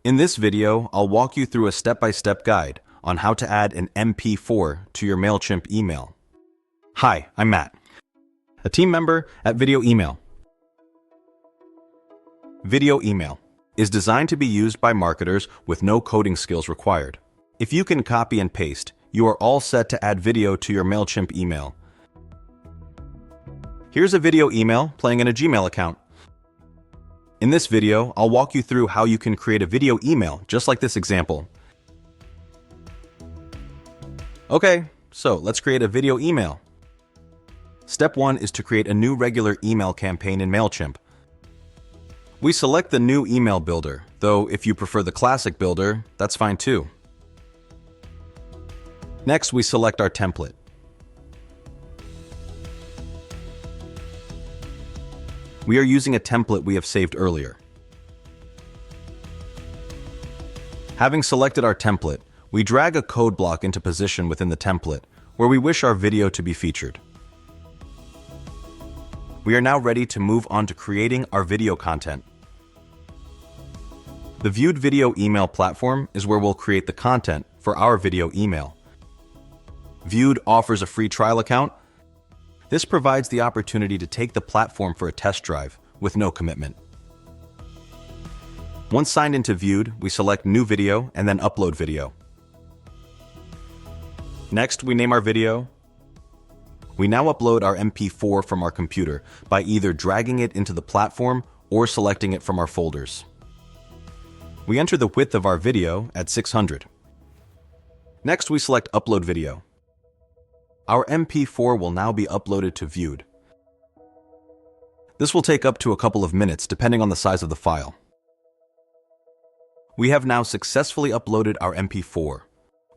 In this video, I'll walk you through a step-by-step guide on how to add an MP4 to your Mailchimp email. Hi, I'm Matt, a team member at Video Email. Video Email is designed to be used by marketers with no coding skills required. If you can copy and paste, you are all set to add video to your Mailchimp email. Here's a video email playing in a Gmail account. In this video, I'll walk you through how you can create a video email, just like this example. Okay, so let's create a video email. Step 1 is to create a new regular email campaign in Mailchimp. We select the new email builder, though if you prefer the classic builder, that's fine too. Next, we select our template. We are using a template we have saved earlier. Having selected our template, we drag a code block into position within the template, where we wish our video to be featured. We are now ready to move on to creating our video content. The Viewed Video Email platform is where we'll create the content for our video email. Viewed offers a free trial account. This provides the opportunity to take the platform for a test drive with no commitment. Once signed into Viewed, we select New Video and then Upload Video. Next, we name our video. We now upload our MP4 from our computer by either dragging it into the platform or selecting it from our folders. We enter the width of our video at 600. Next, we select Upload Video. Our MP4 will now be uploaded to Viewed. This will take up to a couple of minutes depending on the size of the file. We have now successfully uploaded our MP4.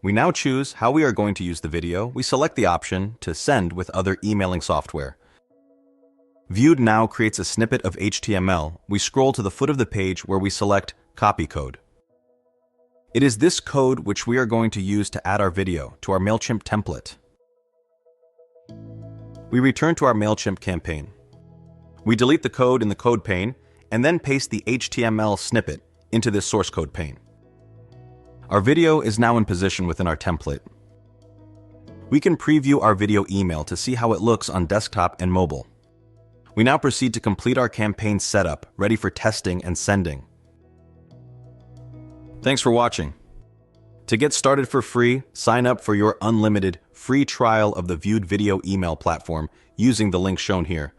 We now choose how we are going to use the video. We select the option to send with other emailing software. Viewed now creates a snippet of HTML. We scroll to the foot of the page where we select Copy Code. It is this code which we are going to use to add our video to our Mailchimp template. We return to our Mailchimp campaign. We delete the code in the code pane and then paste the HTML snippet into this source code pane. Our video is now in position within our template. We can preview our video email to see how it looks on desktop and mobile. We now proceed to complete our campaign setup, ready for testing and sending. Thanks for watching. To get started for free, sign up for your unlimited free trial of the Viewed Video Email platform using the link shown here.